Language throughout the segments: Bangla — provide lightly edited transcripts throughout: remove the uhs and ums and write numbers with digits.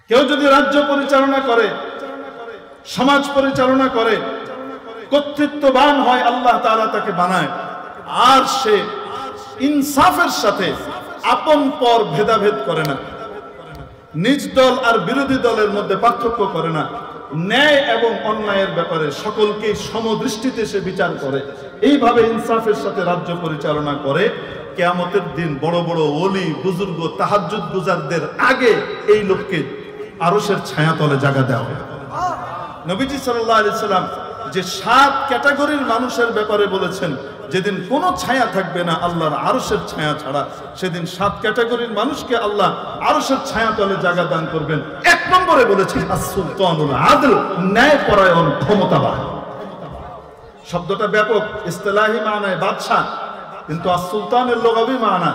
কেউ যদি রাজ্য পরিচালনা করে, সমাজ পরিচালনা করে, কর্তৃত্ববান হয়, আল্লাহ তাআলা তাকে বানায়, আর সে ইনসাফের সাথে আপন পর ভেদাভেদ করে না, নিজ দল আর বিরোধী দলের মধ্যে পার্থক্য করে না, ন্যায় এবং অন্যায়ের ব্যাপারে সকলকে সমদৃষ্টিতে সে বিচার করে, এইভাবে ইনসাফের সাথে রাজ্য পরিচালনা করে, কিয়ামতের দিন বড় বড় ওলি বুজুর্গ তাহাজ্জুদ গুজারদের আগে এই লোককে আরশের ছায়াতলে জায়গা দেওয়া হবে। নবীজি সাল্লাল্লাহু আলাইহি সাল্লাম যে 7 ক্যাটাগরির মানুষের ব্যাপারে বলেছেন, যেদিন কোনো ছায়া থাকবে না আল্লাহর আরশের ছায়া ছাড়া, সেদিন 7 ক্যাটাগরির মানুষকে আল্লাহ আরশের ছায়াতলে জায়গা দান করবেন। 1 নম্বরে বলেছেন আস-সুলতানুল আদল, ন্যায়পরায়ণ ক্ষমতাবান। শব্দটা ব্যাপক, ইসতিলাহি মানায় বাদশা, কিন্তু আস-সুলতানের লুগাবি মানা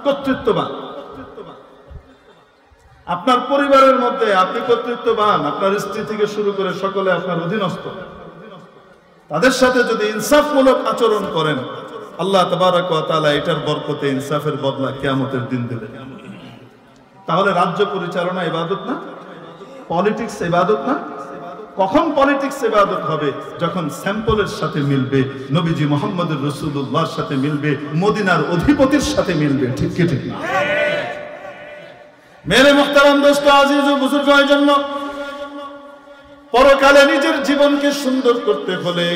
কর্তৃত্ববান। আপনার পরিবারের মধ্যে আপনি কর্তৃত্ববান, আপনার স্ত্রী থেকে শুরু করে সকলে আপনার অধীনস্থ। তাদের সাথে যদি ইনসাফমূলক আচরণ করেন, আল্লাহ তাবারক ওয়া তাআলা এটার বরকতে ইনসাফের বদলা কিয়ামতের দিন দেবেন। তাহলে রাজ্য পরিচালনা ইবাদত না? পলিটিক্স ইবাদত না? কখন পলিটিক্স ইবাদত হবে? যখন স্যাম্পলের সাথে মিলবে, নবীজি মুহাম্মদুর রাসূলুল্লাহর সাথে মিলবে, মদিনার অধিপতির সাথে মিলবে। ঠিক কি ঠিক না? মেরে মুহতারাম দোস্ত, আজিজ ও বুজুর্গের জন্য পরকালে নিজের জীবনকে সুন্দর করতে হলে,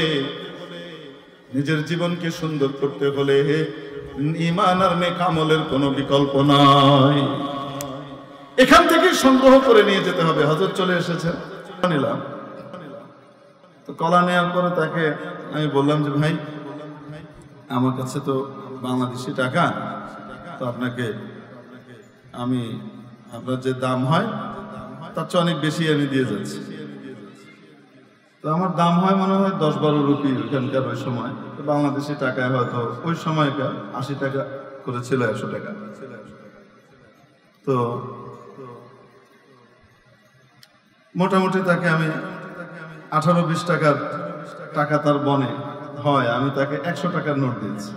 নিজের জীবনকে সুন্দর করতে হলে ঈমান আর নেক আমলের কোনো বিকল্প নাই। এখান থেকে সংগ্রহ করে নিয়ে যেতে হবে। হযরত চলে এসেছেন, নিলাম তো কলা নেওয়ার পরে তাকে আমি বললাম যে ভাই, আমার কাছে তো বাংলাদেশি টাকা, তো আপনাকে আমি আপনার যে দাম হয় তার চেয়ে অনেক বেশি আমি দিয়ে যাচ্ছি। তো আমার দাম হয় মনে হয় 10-12 রুপি ওখানকার ওই সময়, তো বাংলাদেশি টাকায় হয়তো ওই সময়কার 80 টাকা করে ছিল, 100 টাকা। তো মোটামুটি তাকে আমি 18-20 টাকার টাকা তার বনে হয়, আমি তাকে 100 টাকার নোট দিয়েছি।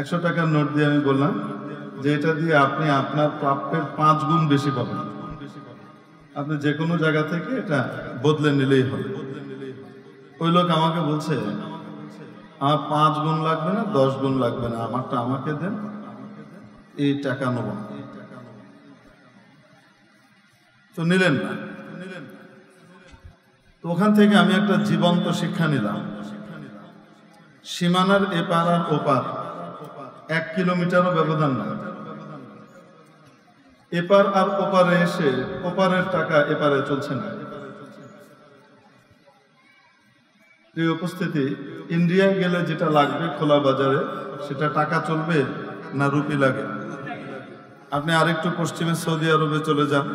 100 টাকার নোট দিয়ে আমি বললাম যে এটা দিয়ে আপনি আপনার প্রাপ্যের 5 গুণ বেশি পাবেন, আপনি যে কোনো জায়গা থেকে এটা বদলে নিলেই হবে। ওই লোক আমাকে বলছে আমার 5 গুণ লাগবে না, 10 গুণ লাগবে না, আমারটা আমাকে দেন, এই টাকা নেব। তো নিলেন না। তো ওখান থেকে আমি একটা জীবন্ত শিক্ষা নিলাম, সীমানার এপার আর ওপার 1 কিলোমিটারও ব্যবধান না। এপার আর ওপারে এসে ওপারের টাকা এপারে চলছে না। এই উপস্থিতি, ইন্ডিয়ায় গেলে যেটা লাগবে খোলা বাজারে, সেটা টাকা চলবে না রুপি লাগে? আপনি আরেকটু পশ্চিমে সৌদি আরবে চলে যান,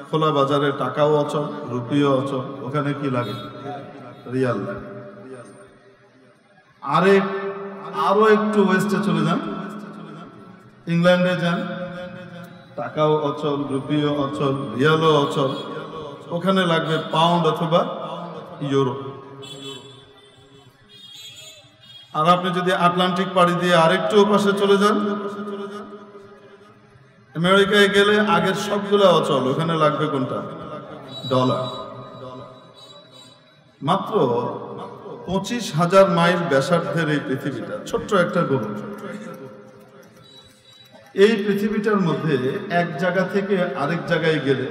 খোলা বাজারে টাকাও অচল, রুপিও অচল, ওখানে কি লাগে? রিয়াল লাগে। আরো একটু ওয়েস্টে চলে যান, ইংল্যান্ডে যান, টাকাও অচল, রুপিও অচল, রিয়ালও অচল, ওখানে লাগবে পাউন্ড অথবা ইউরো। আর আপনি যদি আটলান্টিক পাড়ি দিয়ে আরেকটু পাশে চলে যান, আমেরিকায় গেলে আগের সবগুলো অচল, ওখানে লাগবে কোনটা? ডলার। মাত্র 25,000 মাইল ব্যাসার্ধের এই পৃথিবীটা, ছোট্ট একটা গ্রহ। এই পৃথিবীটার মধ্যে এক জায়গা থেকে আরেক জায়গায় গেলে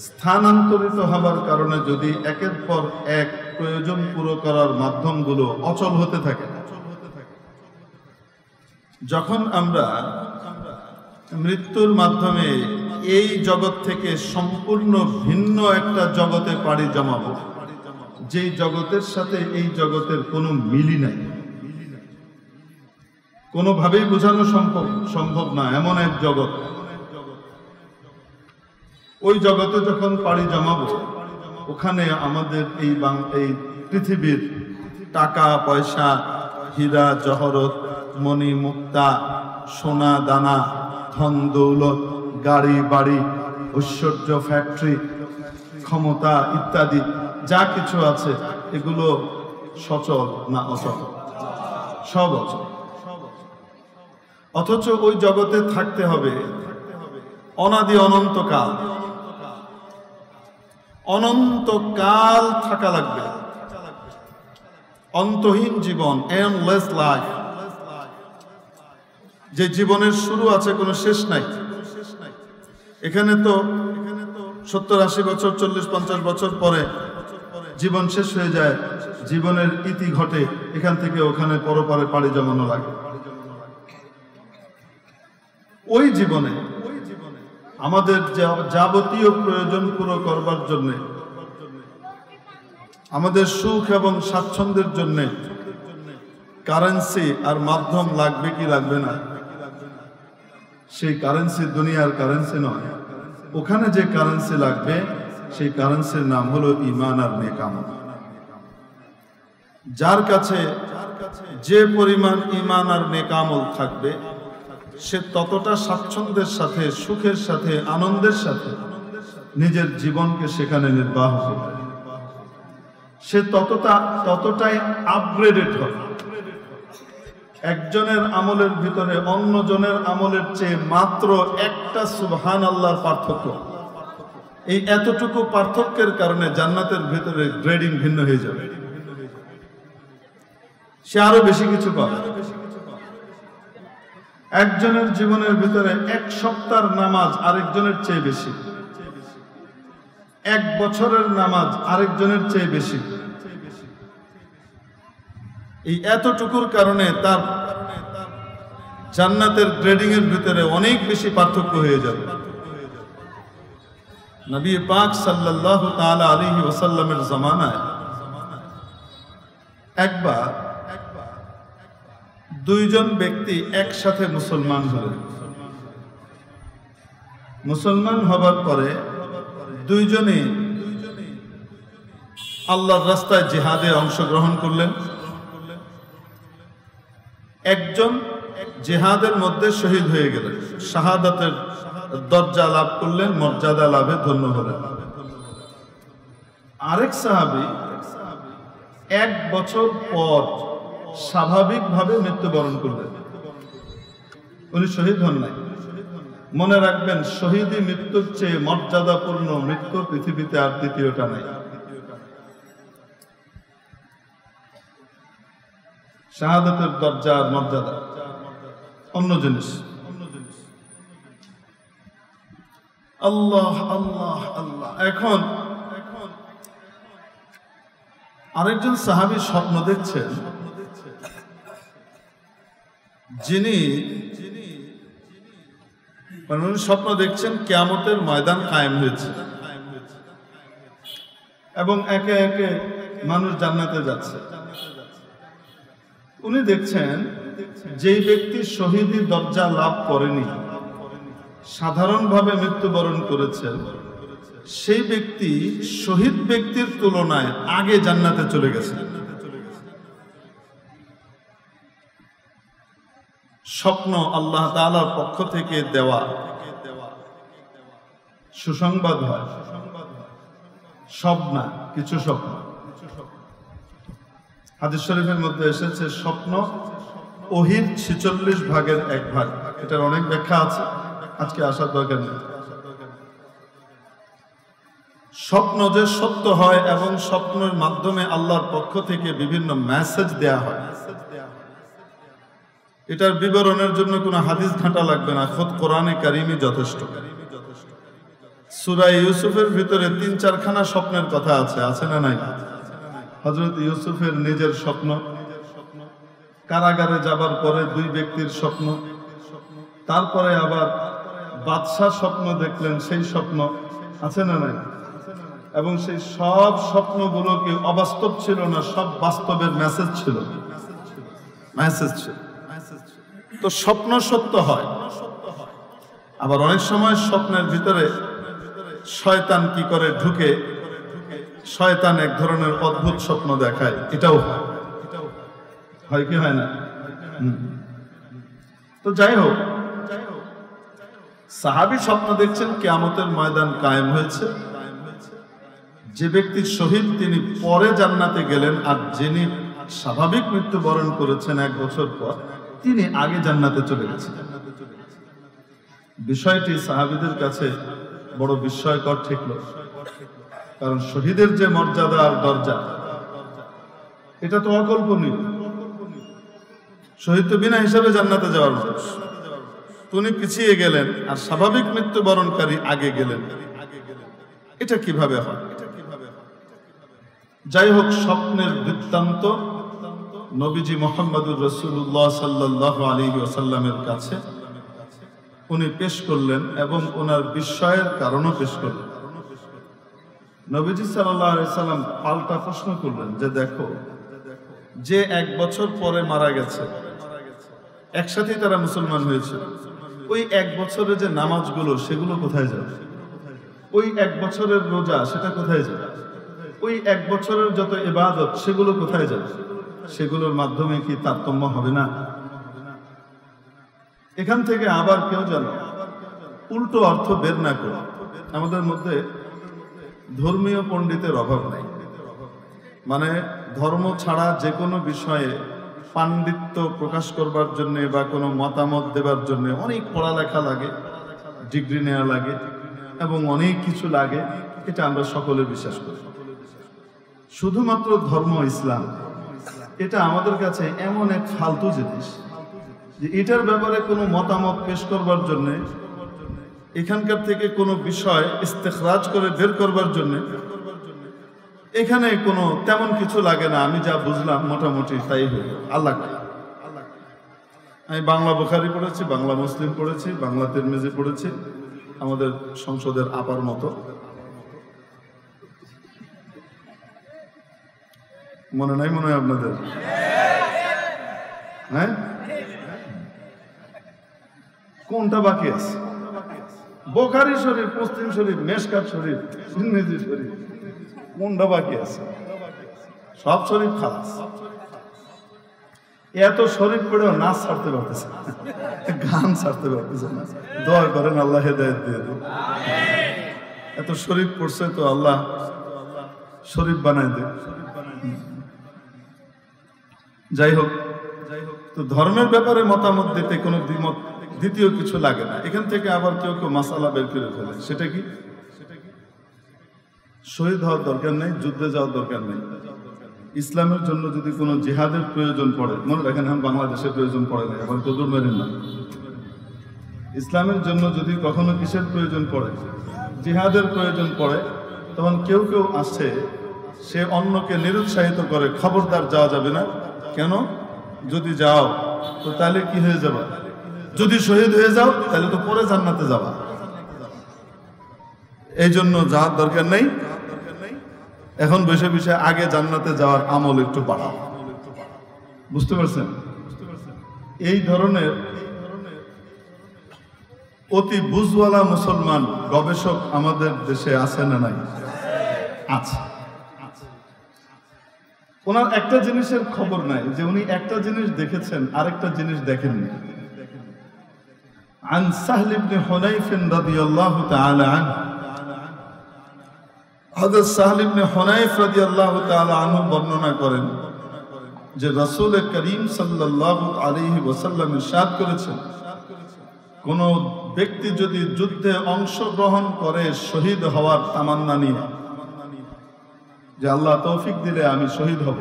স্থানান্তরিত হবার কারণে যদি একের পর এক প্রয়োজন পুরো করার মাধ্যমগুলো অচল হতে থাকে, যখন আমরা মৃত্যুর মাধ্যমে এই জগৎ থেকে সম্পূর্ণ ভিন্ন একটা জগতে পাড়ি জমাবো, যেই জগতের সাথে এই জগতের কোনো মিলই নাই, কোনোভাবেই বোঝানো সম্ভব না, এমন এক জগৎ। ওই জগতে যখন পাড়ি জমাবো, ওখানে আমাদের এই পৃথিবীর টাকা পয়সা, হীরা জহরত, মণি মুক্তা, সোনা দানা, ধন দৌলত, গাড়ি বাড়ি, ঐশ্বর্য, ফ্যাক্টরি, ক্ষমতা ইত্যাদি যা কিছু আছে, এগুলো সচল না অচল? সব অচল। অথচ ওই জগতে থাকতে হবে অনাদি অনন্তকাল, অনন্তকাল থাকা লাগবে, অন্তহীন জীবন, এন্ডলেস লাইফ, যে জীবনের শুরু আছে কোনো শেষ নাই। এখানে তো 70-80 বছর, 40-50 বছর পরে জীবন শেষ হয়ে যায়, জীবনের ইতি ঘটে, এখান থেকে ওখানে পরপারে পাড়ি জমানো লাগে। ওই জীবনে আমাদের যাবতীয় প্রয়োজন পুরো করবার জন্য, আমাদের সুখ এবং স্বাচ্ছন্দ্যের জন্য কারেন্সি আর মাধ্যম লাগবে কি লাগবে না? সেই কারেন্সি দুনিয়ার কারেন্সি নয়, ওখানে যে কারেন্সি লাগবে সেই কারেন্সির নাম হলো ঈমান আর নেক আমল। যার কাছে যে পরিমাণ ঈমান আর নেক আমল থাকবে সে ততটা স্বাচ্ছন্দ্যের সাথে, সুখের সাথে, আনন্দের সাথে নিজের জীবনকে সেখানে নির্বাহ করবে, সে ততটাই আপগ্রেডেড হবে। একজনের আমলের ভিতরে অন্যজনের আমলের চেয়ে মাত্র একটা সুবহানাল্লাহর পার্থক্য, এই এতটুকু পার্থক্যের কারণে জান্নাতের ভিতরে গ্রেডিং ভিন্ন হয়ে যাবে, সে আরো বেশি কিছু পাবে। একজনের জীবনের ভিতরে 1 সপ্তাহের নামাজ আরেকজনের চেয়ে বেশি, 1 বছরের নামাজ আরেকজনের চেয়ে বেশি। এই এতটুকুর কারণে তার জান্নাতের গ্রেডিং এর ভিতরে অনেক বেশি পার্থক্য হয়ে যাবে। নবী পাক সাল্লাল্লাহু তাআলা আলাইহি ওয়াসাল্লামের জামানায় একবার 2 জন ব্যক্তি একসাথে মুসলমান হলেন। মুসলমান হবার পরে 2 জনই আল্লাহর রাস্তায় জিহাদে অংশগ্রহণ করলেন। একজন জিহাদের মধ্যে শহীদ হয়ে গেলেন, শাহাদাতের দরজা লাভ করলেন, মর্যাদা লাভে ধন্য হলেন। আরেক সাহাবী 1 বছর পর স্বাভাবিকভাবে মৃত্যুবরণ করলেন, উনি শহীদ হন নাই। মনে রাখবেন, শহীদী মৃত্যুর চেয়ে মর্যাদাপূর্ণ মৃত্যু পৃথিবীতে আর দ্বিতীয়টা নাই। শাহাদাতের দরজা আর মর্যাদা অন্য জিনিস। আল্লাহ আল্লাহ আল্লাহ। এখন আরেকজন সাহাবী স্বপ্ন দেখছেন, যিনি স্বপ্ন দেখছেন কিয়ামতের ময়দান কায়েম হয়েছে এবং একে একে মানুষ জান্নাতে যাচ্ছে। উনি দেখছেন যেই ব্যক্তি শহীদী দরজা লাভ করেনি, সাধারণভাবে মৃত্যুবরণ করেছেন, সেই ব্যক্তি শহীদ ব্যক্তির তুলনায় আগে জান্নাতে চলে গেছে। স্বপ্ন আল্লাহ তাআলার পক্ষ থেকে দেওয়া সুসংবাদ হয়, সব না, কিছু স্বপ্ন। হাদিস শরীফের মধ্যে এসেছে স্বপ্ন ওহীর 46 ভাগের 1 ভাগ। এটার অনেক ব্যাখ্যা আছে, আজকে আসার দরকার নেই। স্বপ্ন যে সত্য হয় এবং স্বপ্নের মাধ্যমে আল্লাহর পক্ষ থেকে বিভিন্ন মেসেজ দেয়া হয়, এটার বিবরণের জন্য কোনো হাদিস ঘাঁটা লাগবে না, খোদ কোরআনে কারিমই যথেষ্ট। সূরা ইউসুফের ভিতরে 3-4 খানা স্বপ্নের কথা আছে, আছে না নাই? হযরত ইউসুফের নিজের স্বপ্ন, কারাগারে যাবার পরে 2 ব্যক্তির স্বপ্ন, তারপরে আবার বাদশাহ স্বপ্ন দেখলেন, সেই স্বপ্ন আছে না নাই? এবং সেই সব স্বপ্নগুলো কি অবাস্তব ছিল না, সব বাস্তবের মেসেজ ছিল, মেসেজ ছিল। তো স্বপ্ন সত্য হয়, আবার অনেক সময় স্বপ্নের ভিতরে শয়তান কি করে ঢুকে, শয়তান এক ধরনের অদ্ভুত স্বপ্ন দেখায়, এটাও হয়। হয় কি হয় না? তো যাই হোক, সাহাবী স্বপ্ন দেখছেন কিয়ামতের ময়দান কায়েম হয়েছে। যে ব্যক্তি শহীদ তিনি পরে জান্নাতে গেলেন, আর যিনি স্বাভাবিক মৃত্যুবরণ করেছেন 1 বছর পর, তিনি আগে জান্নাতে চলে গেছেন। বিষয়টি সাহাবীদের কাছে বড় বিস্ময়কর ঠেকল, কারণ শহীদের যে মর্যাদা আর দরজা এটা তো অকল্পনীয়। শহীদ তো বিনা হিসাবে জান্নাতে যাওয়ার মানুষ, তিনি পিছিয়ে গেলেন আর স্বাভাবিক মৃত্যুবরণকারী আগে গেলেন, এটা কিভাবে হয়? যাই হোক, স্বপ্নের বৃত্তান্ত নবীজি মুহাম্মদুর রাসূলুল্লাহ সাল্লাল্লাহু আলাইহি ওয়াসাল্লামের কাছে উনি পেশ করলেন এবং ওনার বিস্ময়ের কারণও পেশ করলেন। নবীজি সাল্লাল্লাহু আলাইহি সাল্লাম পাল্টা প্রশ্ন করলেন যে দেখো, যে 1 বছর পরে মারা গেছে, একসাথেই তারা মুসলমান হয়েছে, ওই 1 বছরে যে নামাজগুলো সেগুলো কোথায় যাবে? ওই 1 বছরের রোজা সেটা কোথায় যাবে? ওই 1 বছরের যত ইবাদত সেগুলো কোথায় যাবে? সেগুলোর মাধ্যমে কি তারতম্য হবে না? এখান থেকে আবার কেউ জানো উল্টো অর্থ বের না করে, আমাদের মধ্যে ধর্মীয় পণ্ডিতের অভাব নাই, মানে ধর্ম ছাড়া যে কোনো বিষয়ে পাণ্ডিত্য প্রকাশ করবার জন্য বা কোনো মতামত দেবার জন্য অনেক পড়ালেখা লাগে, ডিগ্রি নেওয়া লাগে এবং অনেক কিছু লাগে, এটা আমরা সকলে বিশ্বাস করি। শুধুমাত্র ধর্ম ইসলাম এটা আমাদের কাছে এমন এক ফালতু জিনিস যে এটার ব্যাপারে কোনো মতামত পেশ করবার জন্য, এখানকার থেকে কোনো বিষয় ইস্তেখরাজ করে বের করবার জন্য এখানে কোনো তেমন কিছু লাগে না। আমি যা বুঝলাম মোটামুটি তাই হইল। আল্লাহ, আমি বাংলা বুখারী পড়েছি, বাংলা মুসলিম পড়েছি, বাংলা তিরমিজি পড়েছি, আমাদের সংসদের আপার মতো। মনে নাই মনে হয় আপনাদের? হ্যাঁ, কোনটা বাকি আছে? বুখারী শরীফ, মুসলিম শরীফ, মেশকাত শরীফ, তিরমিজি শরীফ, কোনটা বাকি আছে? সব শরীফ খালাস। এত শরীফ পড়েও নাচ ছাড়তে পারতেছে না, গান ছাড়তে পারতেছে না। দোয়া করেন আল্লাহ হেদায়েত দিয়ে দেন। এত শরীফ পড়ছে তো আল্লাহ শরীফ বানায় দেন। যাই হোক, তো ধর্মের ব্যাপারে মতামত দিতে কোনো দ্বিমত দ্বিতীয় কিছু লাগে না। এখান থেকে আবার কেউ কেউ মাসালা বের করে ফেলে, সেটা কি? শহীদ হওয়ার দরকার নেই, যুদ্ধে যাওয়ার দরকার নেই। ইসলামের জন্য যদি কোনো জিহাদের প্রয়োজন পড়ে, মনে রাখেন এখন বাংলাদেশের প্রয়োজন পড়ে না, আবার কদর মেরেন না। ইসলামের জন্য যদি কখনো কিসের প্রয়োজন পড়ে, জিহাদের প্রয়োজন পড়ে, তখন কেউ কেউ আসে, সে অন্যকে নিরুৎসাহিত করে, খবরদার যাওয়া যাবে না। কেন? যদি যাও তো তাহলে কি হয়ে যাবে? যদি শহীদ হয়ে যাও তাহলে তো পরে জান্নাতে যাবা, এই জন্য যাওয়ার দরকার নেই। এখন বসে বসে আগে জান্নাতে যাওয়ার আমল একটু বাড়াও। বুঝতে পারছেন? এই ধরনের অতি বুঝওয়ালা মুসলমান গবেষক আমাদের দেশে আছে না নাই? আছে। ওনার একটা জিনিসের খবর নাই যে উনি একটা জিনিস দেখেছেন আরেকটা জিনিস দেখেননি। عن سهل بن حنيف رضي الله تعالى عنه, হযরত সাহল ইবনে হুনাইফ রাদিয়াল্লাহু তাআলা আনহু বর্ণনা করেন যে রাসূল করিম সাল্লাল্লাহু আলাইহি ওয়াসাল্লাম ইরশাদ করেছেন, কোন ব্যক্তি যদি যুদ্ধে অংশগ্রহণ করে শহীদ হওয়ার তামান্না নিয়ে, যে আল্লাহ তৌফিক দিলে আমি শহীদ হব,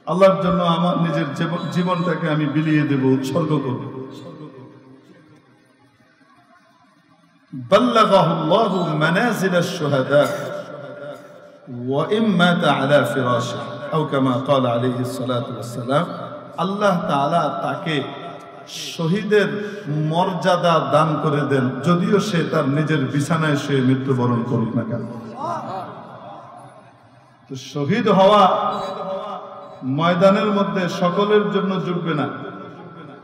আল্লাহর জন্য আমার নিজের জীবনটাকে আমি বিলিয়ে দেব, উৎসর্গ করব, بلغه الله منازل الشهداء وإن مات على فراشه أو كما قال عليه الصلاة والسلام, আল্লাহ তাআলা তাকে শহীদের মর্যাদা দান করে দেন যদিও সে তার নিজের বিছানায় শুয়ে মৃত্যুবরণ করুক না কেন। তো শহীদ হওয়া ময়দানের মধ্যে সকলের জন্য জুটবে না,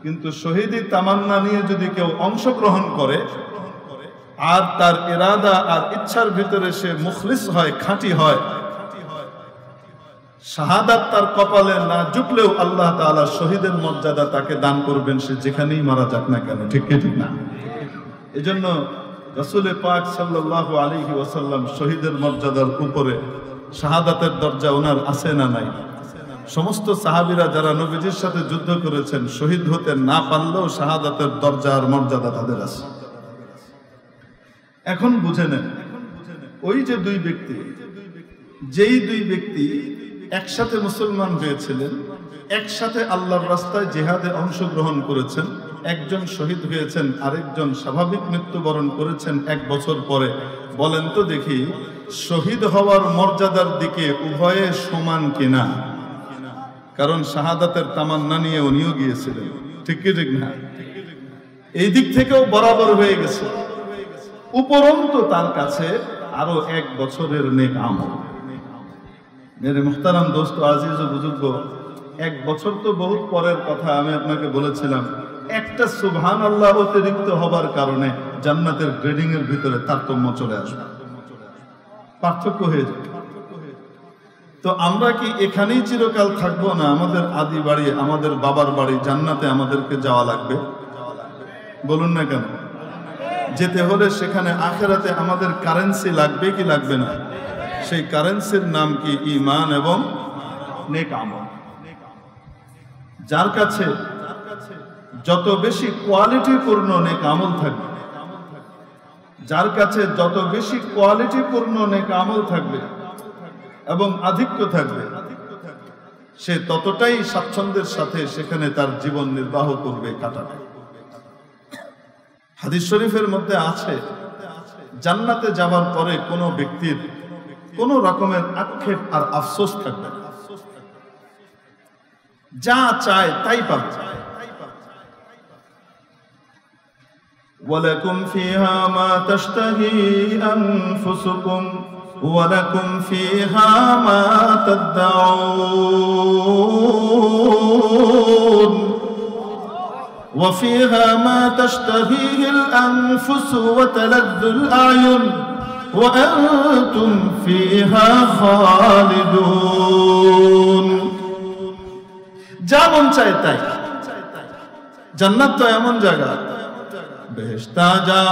কিন্তু শহীদি তামান্না নিয়ে যদি কেউ অংশগ্রহণ করে আর তার ইরাদা আর ইচ্ছার ভিতরে সে মুখলিস হয়, খাঁটি হয়, শাহাদাত তার কপালে না জুটলেও আল্লাহ তাআলা শহীদের মর্যাদা তাকে দান করবেন, সে যেখানেই মারা যাক না কেন। ঠিক কি ঠিক না? এজন্য রাসূল পাক সাল্লাল্লাহু আলাইহি ওয়াসাল্লাম শহীদের মর্যাদার উপরে শাহাদাতের দরজা ওনার আছে না নাই? সমস্ত সাহাবীরা যারা নবীজির সাথে যুদ্ধ করেছেন শহীদ হতে না পারলেও শাহাদাতের দরজা আর মর্যাদা তাদের আছে। এখন বুঝে নেন, ওই যে দুই ব্যক্তি, যেই দুই ব্যক্তি একসাথে মুসলমান হয়েছিলেন, একসাথে আল্লাহর রাস্তায় জিহাদে অংশগ্রহণ করেছেন, একজন শহীদ হয়েছেন, আরেকজন স্বাভাবিক মৃত্যুবরণ করেছেন 1 বছর পরে। বলেন তো দেখি, শহীদ হওয়ার মর্যাদার দিকে উভয়ে সমান কিনা? কারণ শাহাদাতের তামান্না নিয়ে উনিও গিয়েছিলেন, ঠিক কি ঠিক না? এই দিক থেকেও বরাবর হয়ে গেছে। উপরন্তু তার কাছে আরো 1 বছরের নেক আমল। মেরে মুহতারাম দোস্ত, আজিজ ও বুজুর্গ, 1 বছর তো বহুত পরের কথা। আমি আপনাকে বলেছিলাম একটা সুবহানাল্লাহ অতিরিক্ত হবার কারণে জান্নাতের গ্রেডিং এর ভিতরে তারতম্য চলে আসবে, পার্থক্য হয়ে যাবে। তো আমরা কি এখানেই চিরকাল থাকবো, না আমাদের আদি বাড়ি, আমাদের বাবার বাড়ি জান্নাতে আমাদেরকে যাওয়া লাগবে? বলুন না কেন? যেতে হলে সেখানে আখেরাতে আমাদের কারেন্সি লাগবে কি লাগবে না? সেই কারেন্সির নাম কি? ঈমান এবং নেক আমল। যার কাছে যত বেশি কোয়ালিটিপূর্ণ নেক আমল থাকবে, যার কাছে যত বেশি কোয়ালিটিপূর্ণ নেক আমল থাকবে এবং আধিক্য থাকবে, সে ততটাই স্বাচ্ছন্দ্যের সাথে সেখানে তার জীবন নির্বাহ করবে, কাটাবে। হাদিস শরীফের মধ্যে আছে, জান্নাতে যাবার পরে কোনো ব্যক্তির কোনো রকমের আক্ষেপ আর আফসোস থাকবে না, যা চায় তাই পাবে। ওয়ালাকুম ফিহা মা তাশতাহি আনফুসুকুম ওয়ালাকুম ফিহা মা তাদউন وفيها ما تشتهيه الأنفس وتلذ الأعين وأنتم فيها خالدون। যা মন চায় তাই। জান্নাত তো এমন জায়গা, বেহেশতা যা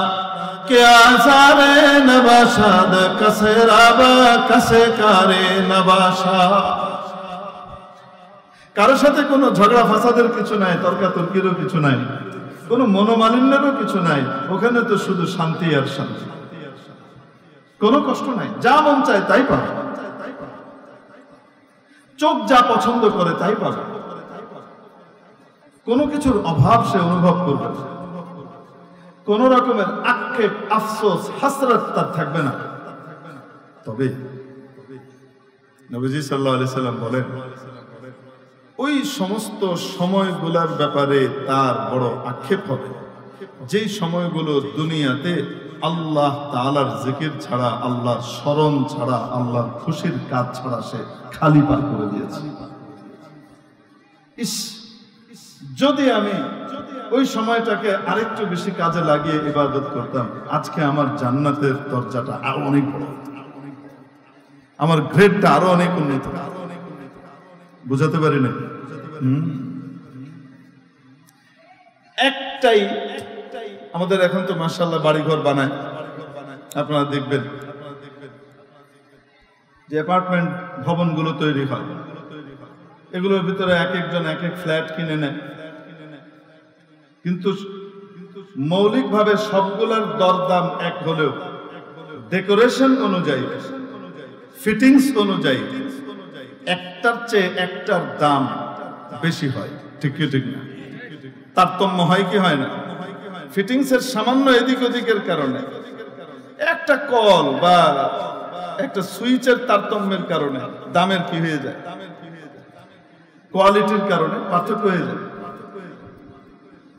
কে আসারে নবাশাদ কাসে রাবা কাসে কারে নবাশা। কারোর সাথে কোনো ঝগড়া ফাসাদের কিছু নাই, তর্কাতর্কিরও কিছু নাই, কোনো মনোমালিন্যেরও কিছু নাই। ওখানে তো শুধু শান্তি আর শান্তি, কোনো কষ্ট নাই। যা মন চায় তাই পাবে, চোখ যা পছন্দ করে তাই পাবে, কোনো কিছুর অভাব সে অনুভব করবে, কোন রকমের আক্ষেপ আফসোস হাসরাত তার থাকবে না। তবে নবীজি সাল্লাল্লাহু আলাইহি সাল্লাম বলেন, ওই সমস্ত সময়গুলোর ব্যাপারে তার বড় আক্ষেপ হবে যেই সময়গুলো দুনিয়াতে আল্লাহ তাআলার জিকির ছাড়া, আল্লাহর স্মরণ ছাড়া, আল্লাহর খুশির কাজ ছাড়া সে খালি পার করে দিয়েছে। ইস, যদি আমি ওই সময়টাকে আরেকটু বেশি কাজে লাগিয়ে ইবাদত করতাম, আজকে আমার জান্নাতের দরজাটা আরো অনেক বড়, আমার গ্রেডটা আরো অনেক উন্নত। বুঝাতে পারি না? একটাই, আমাদের এখন তো মাশাআল্লাহ বাড়িঘর বানায়, আপনারা দেখবেন যে অ্যাপার্টমেন্ট ভবনগুলো তৈরি হয়, এগুলোর ভিতরে এক একজন এক এক ফ্ল্যাট কিনে নেয়, কিন্তু মৌলিকভাবে সবগুলোর দরদাম এক হলেও ডেকোরেশন অনুযায়ী, ফিটিংস অনুযায়ী একটার চেয়ে একটার দাম বেশি হয়। ঠিক কি ঠিক না? তারতম্য হয় কি হয় না? ফিটিংস এর সামান্য এদিক ওদিকের কারণে, একটা কল বা একটা সুইচের তারতম্যের কারণে দামের কি হয়ে যায়, কোয়ালিটির কারণে পার্থক্য হয়ে যায়।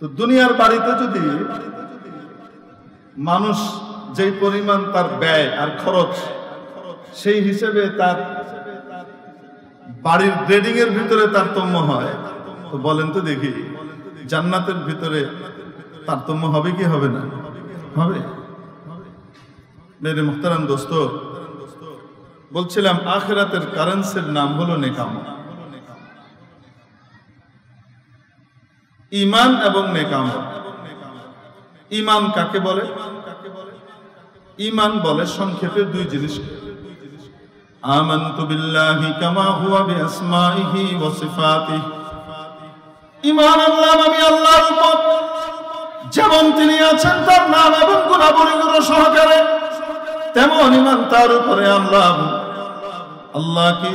তো দুনিয়ার বাড়িতে যদি মানুষ যেই পরিমাণ তার ব্যয় আর খরচ, সেই হিসেবে তার বাড়ির গ্রেডিং এর ভিতরে তারতম্য হয়, তো বলেন তো দেখি জান্নাতের ভিতরে তারতম্য হবে কি হবে না? হবে। মেরে মুহতারাম দোস্ত, বলছিলাম আখিরাতের কারেন্সির নাম হলো নেক আমল। ঈমান এবং নেক আমল। ঈমান কাকে বলে? ঈমান বলে সংক্ষেপে দুই জিনিস, আমানতু বিল্লাহি কামা হুয়া বিআসমাইহি ওয়া সিফাতিহি, ঈমান আনলাম আমি আল্লাহর উপর যেমন তিনি আছেন তার নাম এবং গুণাবলীগুলো সহকারে, তেমন ঈমান তার উপরে আনলাম আল্লাহ কি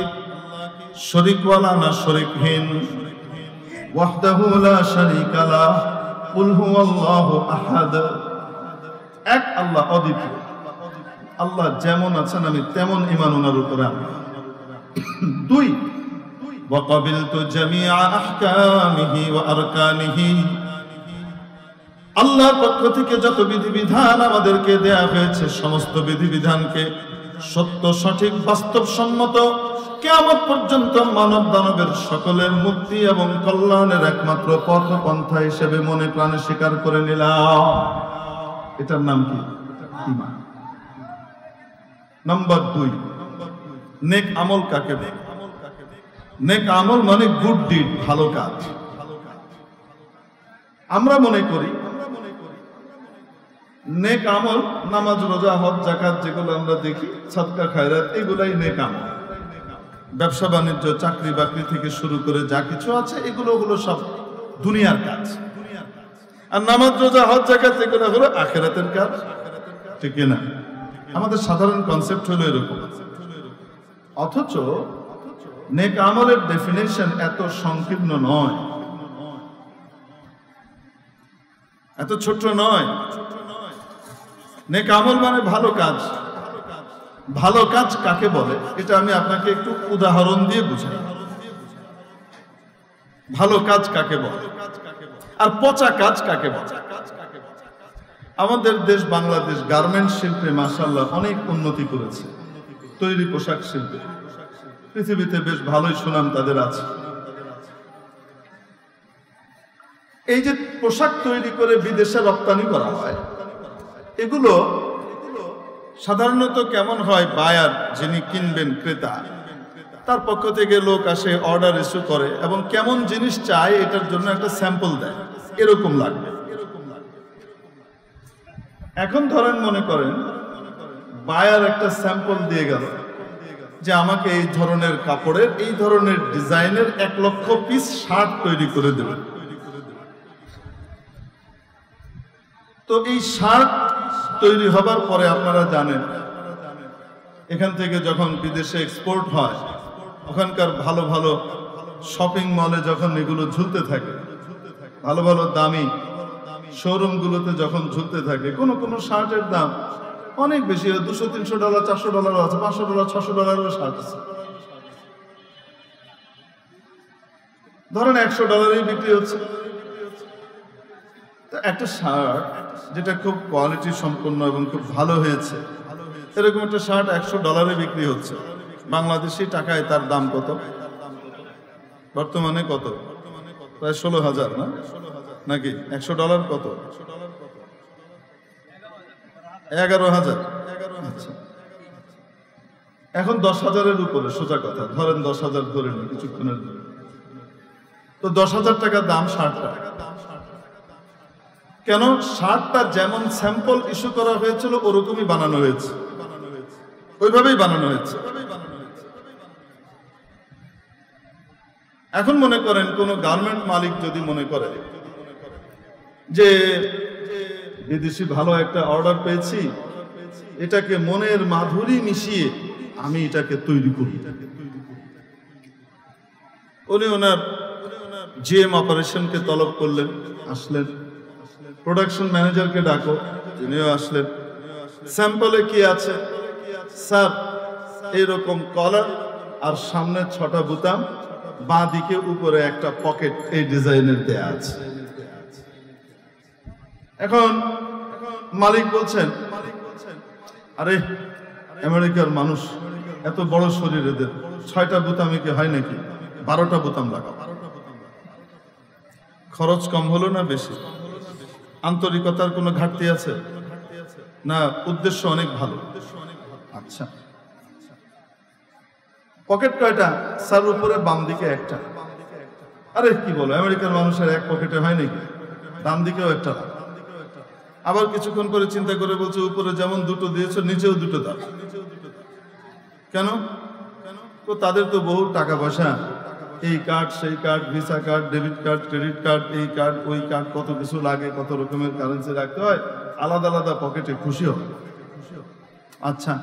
শরীকওয়ালা না শরীকহীন, ওয়াহদাহু লা শারীকা লাহ, কুল হুয়াল্লাহু আহাদ, এক আল্লাহ অদ্বিতীয়। আল্লাহ যেমন আছেন আমি তেমন ঈমান ওনার উপরে আনলাম। দুই, ওয়া ক্বাবিলতু জামিআ আহকামিহি ওয়া আরকানিহি, আল্লাহর পক্ষ থেকে যত বিধিবিধান আমাদেরকে দেয়া হয়েছে সমস্ত বিধিবিধানকে সত্য, সঠিক, বাস্তবসম্মত, কিয়ামত পর্যন্ত মানব দানবের সকলের মুক্তি এবং কল্যাণের একমাত্র পথ পন্থা হিসেবে মনে প্রাণে স্বীকার করে নিলাম। এটার নাম কি? ঈমান। নাম্বার দুই, নেক আমল কাকে বলে? নেক আমল মানে গুড ডিড, ভালো কাজ। আমরা মনে করি নেক আমল নামাজ, রোজা, হজ, যাকাত, যেগুলো আমরা দেখি, সাদকা, খায়রাত, এগুলাই নেক আমল। ব্যবসা বাণিজ্য, চাকরি বাকরি থেকে শুরু করে যা কিছু আছে এগুলো হলো সব দুনিয়ার কাজ। আর নামাজ, রোজা, হজ, যাকাত এগুলো হলো আখিরাতের কাজ, ঠিক না? আমাদের সাধারণ কনসেপ্ট হলো এরকম। অথচ নেক আমলের ডেফিনেশন এত সংকীর্ণ নয়, এত ছোট নয়। নেক আমল মানে ভালো কাজ। ভালো কাজ কাকে বলে এটা আমি আপনাকে একটু উদাহরণ দিয়ে বুঝাই। ভালো কাজ কাকে বলে আর পচা কাজ কাকে বলে? আমাদের দেশ বাংলাদেশ গার্মেন্টস শিল্পে মাশাআল্লাহ অনেক উন্নতি করেছে। তৈরি পোশাক শিল্পে পৃথিবীতে বেশ ভালোই সুনাম তাদের আছে। এই যে পোশাক তৈরি করে বিদেশে রপ্তানি করা হয়, এগুলো সাধারণত কেমন হয়? বায়ার, যিনি কিনবেন, ক্রেতা, তার পক্ষ থেকে লোক আসে, অর্ডার ইস্যু করে এবং কেমন জিনিস চায় এটার জন্য একটা স্যাম্পল দেয়, এরকম লাগবে। এখন ধরেন মনে করেন বায়ার একটা স্যাম্পল দিয়ে গেল যে আমাকে এই ধরনের কাপড়ের, এই ধরনের ডিজাইনের 1 লক্ষ পিস শার্ট তৈরি করে দেবেন। তো এই শার্ট তৈরি হবার পরে আপনারা জানেন এখান থেকে যখন বিদেশে এক্সপোর্ট হয়, ওখানকার ভালো ভালো শপিং মলে যখন এগুলো ঝুলতে থাকে, ভালো ভালো দামি শোরুমগুলোতে যখন ঝুলতে থাকে, কোন কোন শার্টের দাম অনেক বেশি, $200-300, $400 আছে, $500, $600 শার্ট আছে। ধরেন $100 বিক্রি হচ্ছে। একটা শার্ট যেটা খুব কোয়ালিটি সম্পন্ন এবং খুব ভালো হয়েছে, এরকম একটা শার্ট $100 বিক্রি হচ্ছে। বাংলাদেশি টাকায় তার দাম কত বর্তমানে? কত? প্রায় 16,000 না? নাকি $100 কত? 11,000। আচ্ছা, এখন 10,000-এর উপরে সোজা কথা, ধরেন 10,000 ধরে নিন কিছুক্ষণের জন্য। তো 10,000 টাকা দাম শার্টটা। কেন? শার্টটা যেমন স্যাম্পল ইস্যু করা হয়েছিল ওরকমই বানানো হয়েছে, ওইভাবেই বানানো হয়েছে। এখন মনে করেন কোন গার্মেন্ট মালিক যদি মনে করে যে বিদেশি ভালো একটা অর্ডার পেয়েছি, এটাকে মনের মাধুরী মিশিয়ে আমি এটাকে তৈরি করি, উনি ওনার জিএম অপারেশনকে তলব করলেন, আসলেন, প্রোডাকশন ম্যানেজারকে ডাকো, তিনিও আসলেন। স্যাম্পলে কি আছে? স্যার এইরকম কলার আর সামনে 6টা বোতাম, বাঁ দিকে উপরে একটা পকেট এই ডিজাইনের দেয়া আছে। এখন মালিক বলছেন, আরে আমেরিকার মানুষ এত বড় শরীর, এদের 6টা বোতামে কি হয় নাকি? 12টা বোতাম লাগাও। খরচ কম হলো না বেশি? আন্তরিকতার কোনো ঘাটতি আছে না? উদ্দেশ্য অনেক ভালো। আচ্ছা, পকেট কয়টা? স্যার উপরে বাম দিকে একটা। আরে কি বলো, আমেরিকার মানুষের এক পকেটে হয় নাকি? ডান দিকেও একটা। আবার কিছুক্ষণ করে চিন্তা করে বলছে, উপরে যেমন 2টো দিয়েছো নিচেও 2টো দাও। কেন? তো তাদের তো বহু টাকা পয়সা, এই কার্ড সেই card, visa card, debit card, credit card, এই কার্ড ওই কার্ড, কত কিছু লাগে, কত রকমের কারেন্সি রাখতে হয়, আলাদা আলাদা পকেটে খুশি হয়। আচ্ছা,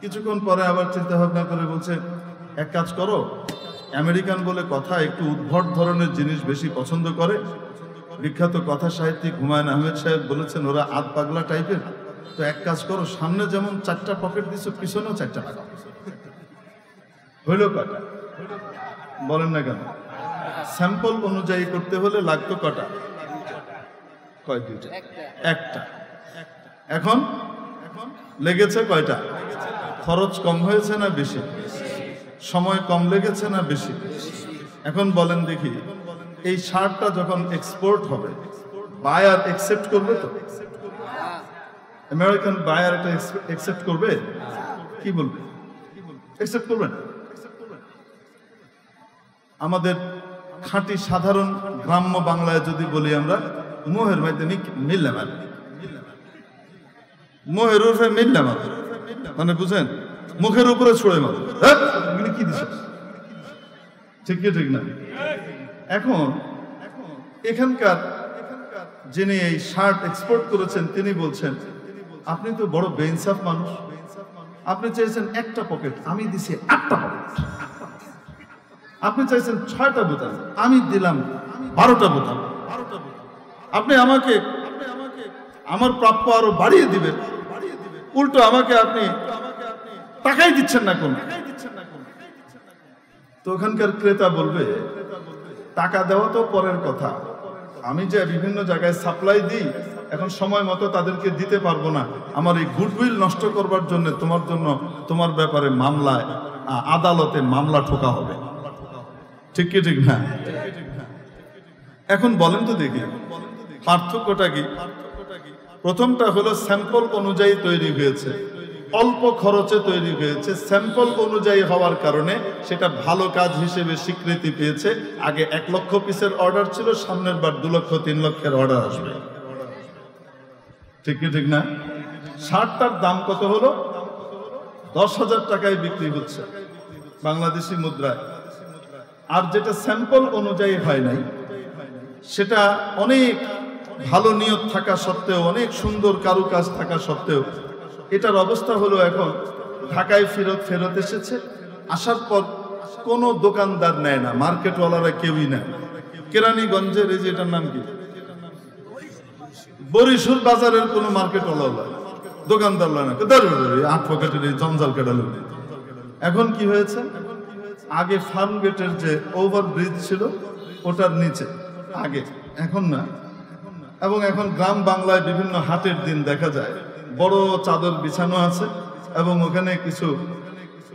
কিছুক্ষণ পরে আবার চিন্তা ভাবনা করে বলছে, এক কাজ করো, আমেরিকান বলে কথা, একটু উদ্ভট ধরনের জিনিস বেশি পছন্দ করে। বিখ্যাত কথা সাহিত্যিক হুমায়ুন আহমেদ সাহেব বলেছেন ওরা আধ পাগলা টাইপের। তো এক কাজ করো, সামনে যেমন 4টা পকেট দিছো, পিছনেও 4টা টাকা। হইল কটা? বলেন না কেন? স্যাম্পল অনুযায়ী করতে হলে লাগতো কটা? কয়? 2টা। একটা। এখন লেগেছে কয়টা? খরচ কম হয়েছে না বেশি? সময় কম লেগেছে না বেশি? এখন বলেন দেখি, এই শার্টটা যখন এক্সপোর্ট হবে, বায়ার একসেপ্ট করবে তো? আমেরিকান বায়ার এটা একসেপ্ট করবে? কি বলবে? একসেপ্ট করবে না। আমাদের খাঁটি সাধারণ গ্রাম্য বাংলায় যদি বলি আমরা, মোহের মাধ্যমে মিললাম, মোহের উপরে মিললাম, মানে বুঝেন, মুখের উপরে ছড়ে মারো, কি দিস? ঠিক কি ঠিক না? এখন এখানকার যিনি এই শার্ট এক্সপোর্ট করেছেন তিনি বলছেন, আপনি তো বড় বেইনসাফ মানুষ, আপনি চাইছেন একটা পকেট, আমি দিছি 8টা পকেট। আপনি চাইছেন 6টা বোতাম, আমি দিলাম 12টা বোতাম। আপনি আমাকে আমার প্রাপ্য আরো বাড়িয়ে দিবেন, উল্টো আমাকে আপনি টাকাই দিচ্ছেন না কোন। তো ওখানকার ক্রেতা বলবে, টাকা দেওয়া তো পরের কথা, আমি যে বিভিন্ন জায়গায় সাপ্লাই দিই, এখন সময় মতো তাদেরকে দিতে পারবো না, আমার এই গুডউইল নষ্ট করবার জন্য তোমার ব্যাপারে মামলায়, আদালতে মামলা ঠোকা হবে। ঠিক কি ঠিক না? এখন বলেন তো দেখি পার্থক্যটা কি? প্রথমটা হলো স্যাম্পল অনুযায়ী তৈরি হয়েছে, অল্প খরচে তৈরি হয়েছে, স্যাম্পল অনুযায়ী হওয়ার কারণে সেটা ভালো কাজ হিসেবে স্বীকৃতি পেয়েছে। আগে 1 লক্ষ পিসের অর্ডার ছিল, সামনের বার 2 লক্ষ 3 লক্ষের অর্ডার আসবে। ঠিক কি ঠিক না? শার্টটার দাম কত হলো? 10,000 টাকায় বিক্রি হচ্ছে বাংলাদেশি মুদ্রায়। আর যেটা স্যাম্পল অনুযায়ী হয় নাই, সেটা অনেক ভালো নিয়ত থাকা সত্ত্বেও, অনেক সুন্দর কারুকাজ থাকা সত্ত্বেও, এটার অবস্থা হলো এখন ঢাকায় ফেরত এসেছে, আসার পর কোনো দোকানদার নেয় না, মার্কেটওয়ালারা কেউই নেয়। কেরানীগঞ্জের এই যে এটার নাম কি, বরিশুল বাজারের কোনো মার্কেটওয়ালা দোকানদার লয় না, 8 পকেটের এই জঞ্জাল কেটাল। এখন কি হয়েছে, আগে ফার্ম গেটের যে ওভারব্রিজ ছিল ওটার নিচে আগে, এখন না। এবং এখন গ্রাম বাংলায় বিভিন্ন হাটের দিন দেখা যায় বড় চাদর বিছানো আছে এবং ওখানে কিছু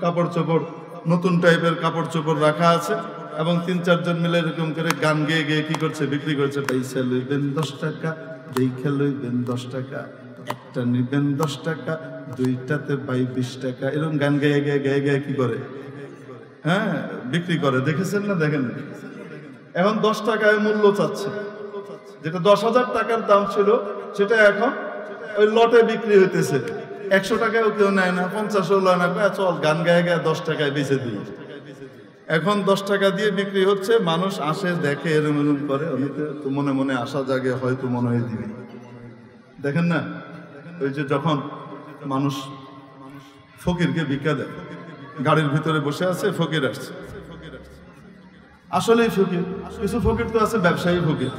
কাপড় চোপড়, নতুন টাইপের কাপড় চোপড় রাখা আছে, এবং 3-4 জন মিলে এরকম করে গান গেয়ে গেয়ে কি করছে, বিক্রি করছে। পয়সা লইবেন 10 টাকা, দেখে লইবেন 10 টাকা, একটা নিবেন 10 টাকা, 2টাতে পাই 20 টাকা, এরকম গান গেয়ে গেয়ে গেয়ে গেয়ে কি করে, হ্যাঁ, বিক্রি করে। দেখেছেন না? দেখেন। এখন 10 টাকায় মূল্য চাচ্ছে, যেটা 10,000 টাকার দাম ছিল সেটা এখন ওই লটে বিক্রি হইতেছে 100 টাকায়ও কেউ নেয় না, 50ও লয় না, চল গান গায়ে গায়ে 10 টাকায় বেচে দিই। এখন 10 টাকা দিয়ে বিক্রি হচ্ছে, মানুষ আসে দেখে, এরম এরম করে, অনেকে তো মনে মনে আশা জাগে, হয়তো মনে হয় দিবি। দেখেন না, ওই যে যখন মানুষ ফকিরকে ভিক্ষা দেয়, গাড়ির ভিতরে বসে আছে, ফকির আসছে, আসলেই ফকির। কিছু ফকির তো আছে ব্যবসায়ী ফকির,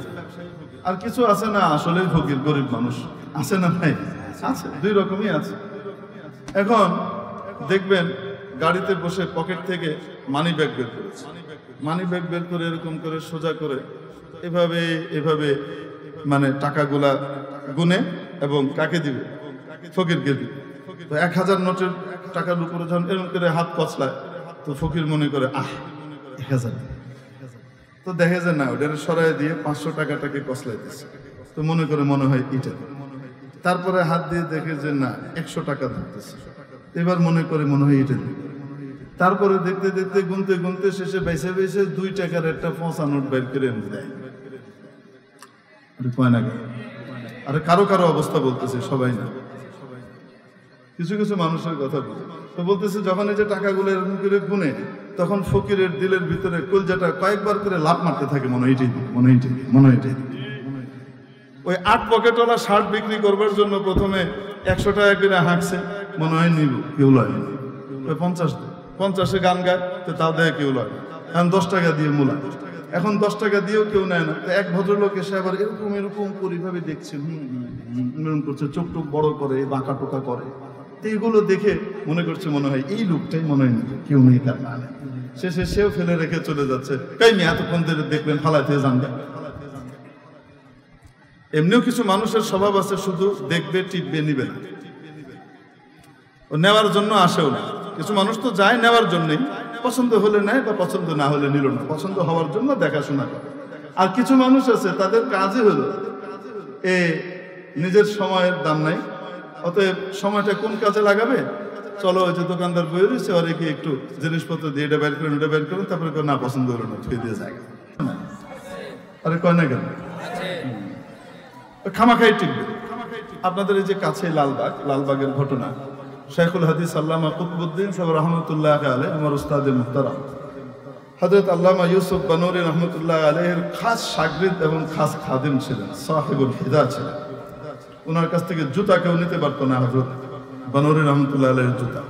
আর কিছু আছে না আসলেই ফকির, গরিব মানুষ আছে না? নাই, আছে, 2 রকমই আছে। এখন দেখবেন গাড়িতে বসে পকেট থেকে মানি ব্যাগ বের করেছে, মানি ব্যাগ বের করে এরকম করে সোজা করে এভাবে এভাবে মানে টাকাগুলা গুনে, এবং কাকে দিবে? ফকিরকে দিবে। তো 1000 নোটের টাকার উপরে যখন এরকম করে হাত কচলায়, তো ফকির মনে করে 1000, তো দেখে যে না, ওটা সরাই দিয়ে 500 টাকাটাকে কচলাই দিচ্ছে, তো মনে হয় এটা। তারপরে হাত দিয়ে দেখে যে না, 100 টাকা ধরতেছে, এবার মনে হয় এটা দিবে। তারপরে দেখতে দেখতে গুনতে গুনতে শেষে বেছে 2 টাকার একটা 5 নোট বের করে এনে দেয়। আরে কারো অবস্থা বলতেছে, সবাই না। কিছু কিছু মানুষের কথা বুঝে। তো বলতেছে যখন এই যে টাকাগুলো এরকম করে গুনে, তখন ফকিরের দিলের ভিতরে কলজাটা কয়েকবার করে লাফ মারতে থাকে, মনে হইটাই মনে হইটাই মনে হইটাই। ওই 8 পকেটওয়ালা শার্ট বিক্রি করবার জন্য প্রথমে 100 টাকা করে হাঁকছে, মনে হয় নিব, কেউ লয়। 50 গান গায়, তো তাও দেয় কেউ লয়। এখন 10 টাকা দিয়ে মূলা, এখন 10 টাকা দিয়েও কেউ নেয় না। তো এক ভদ্রলোক এসে আবার এরকম এরকম পরিভাবে দেখছে, এরকম করছে, চোখ টোক বড় করে, বাঁকা টোকা করে। তো এগুলো দেখে মনে করছে মনে হয় এই লোকটাই মনে হয় কেউ নেই, তার না নেই। শেষে সেও ফেলে রেখে চলে যাচ্ছে, তাই মেয়ে এতক্ষণ ধরে দেখবেন ফালাইতে জানবে। এমনিও কিছু মানুষের স্বভাব আছে, শুধু দেখবে, টিপবে, নিবে না, ও নেওয়ার জন্য আসেও না। কিছু মানুষ তো যায় নেওয়ার জন্যই, পছন্দ হলে নেয় বা পছন্দ না হলে নিল না, পছন্দ হওয়ার জন্য দেখাশোনা করে। আর কিছু মানুষ আছে তাদের কাজই হলো নিজের সময়ের দাম নাই, অতএব সময়টা কোন কাজে লাগাবে, চলো ওই যে দোকানদার বই রয়েছে, ওর কি একটু জিনিসপত্র দিয়ে এটা বের করেন, ওটা বের করেন, তারপরে না পছন্দ হলো না, ছুঁয়ে দিয়ে যায়। আরে কয় না কেন, খামাখাই টিকবে। আপনাদের এই যে কাছে লালবাগের ঘটনা, শেখুল হাদিস আল্লামা কুতুবউদ্দিন সাহেব রহমতুল্লাহ আলাইহি, আমার উস্তাদে মুহতারাম হযরত আল্লামা ইউসুফ বানুরী রহমতুল্লাহ আলাইহির খাস শাগরিদ এবং খাস খাদিম ছিলেন, সাহেবুল হিদা ছিলেন। ওনার কাছ থেকে জুতা কেউ নিতে পারতো না, হযরত বানুরী রহমতুল্লাহ আলাইহির জুতা।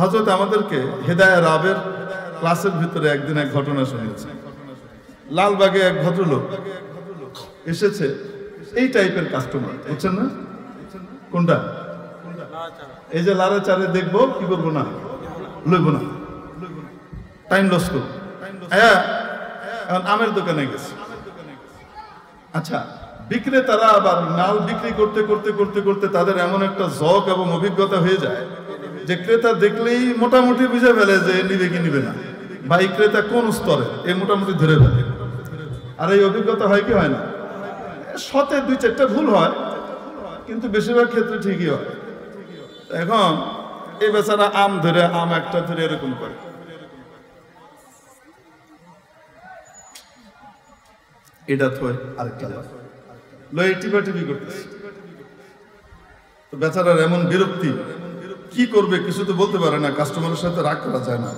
হযরত আমাদেরকে হেদায়া রাবের ক্লাসের ভিতরে একদিন এক ঘটনা শুনিয়েছে। লালবাগে এক ভদ্রলোক এসেছে, এই টাইপের কাস্টমার, বুঝছেন না কোনটা? এই যে লারে চারে দেখবো, কি করবো না, লইব না, টাইম লস করবো। হ্যাঁ, এখন আমের দোকানে গেছে। আচ্ছা, বিক্রেতারা আবার মাল বিক্রি করতে করতে করতে করতে তাদের এমন একটা জক এবং অভিজ্ঞতা হয়ে যায় যে ক্রেতা দেখলেই মোটামুটি বুঝে ফেলে যে নিবে কি নিবে না, বা এই ক্রেতা কোন স্তরে, এই মোটামুটি ধরে ফেলে। আর এই অভিজ্ঞতা হয় কি হয় না, শতে 2-4টা ভুল হয়, কিন্তু বেশিরভাগ ক্ষেত্রে ঠিকই হয়। এখন এই বেচারা আম ধরে, আম একটা ধরে এরকম করে, এটা থয় আরেকটা লয়ে টিপাটিপি করতেছে। তো বেচারার এমন বিরক্তি, কি করবে কিছু তো বলতে পারে না, কাস্টমারের সাথে রাগ করা যায় না।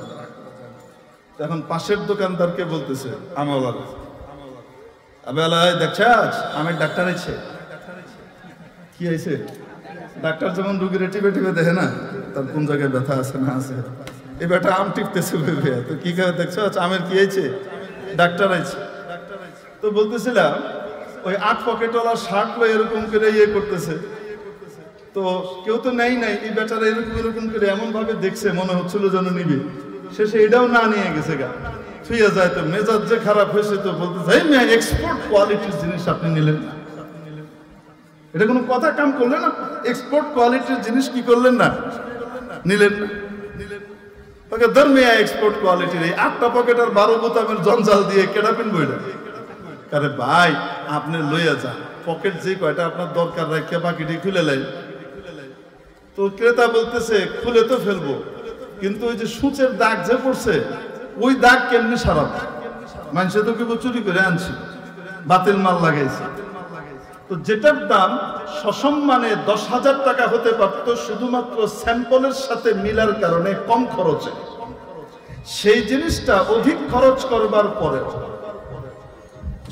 এখন পাশের দোকানদারকে বলতেছে আমওয়ালা, আবেলায় দেখছাস আমের ডাক্তার আছে, কি হয়েছে? ডাক্তার যেমন রুগীর টিপে টিপে দেখে না তার কোন জায়গায় ব্যথা আছে না আছে, এই ব্যাটা আম টিপতেছে, তো কি করে দেখছো আমের কি হয়েছে? ডাক্তার আছে। তো বলতেছিলাম ওই 8 পকেটওয়ালা শার্ট লয় এরকম করে ইয়ে করতেছে, তো কেউ তো নেই নাই, এই ব্যাটারা এরকম এরকম করে এমন ভাবে দেখছে মনে হচ্ছিল যেন নিবে, শেষে এটাও না নিয়ে গেছে গা, থুইয়া যায়। তো মেজাজ যে খারাপ হয়েছে, তো বলতে চাই এক্সপোর্ট কোয়ালিটির জিনিস আপনি নিলেন না, এটা কোনো কথা কাম করলেন না, এক্সপোর্ট কোয়ালিটির জিনিস কি করলেন না, নিলেন না। তোকে ধর্মিয়া এক্সপোর্ট কোয়ালিটির এই 8টা পকেট আর 12 বোতামের জঞ্জাল দিয়ে কেডা পিনবো এটা? আরে ভাই, আপনি লইয়া যান, পকেট যে কয়টা আপনার দরকার রাখিয়া বাকিটি খুলে লাই। তো ক্রেতা বলতেছে খুলে তো ফেলবো, কিন্তু ওই যে সূচের দাগ যে পড়ছে, ওই দাগ কেমনি সারাবো? মানুষে তো কেবল চুরি করে আনছি, বাতিল মাল লাগাইছে। তো যেটার দাম সসম্মানে 10,000 টাকা হতে পারত, শুধুমাত্র স্যাম্পলের সাথে মিলার কারণে কম খরচে, সেই জিনিসটা অধিক খরচ করবার পরে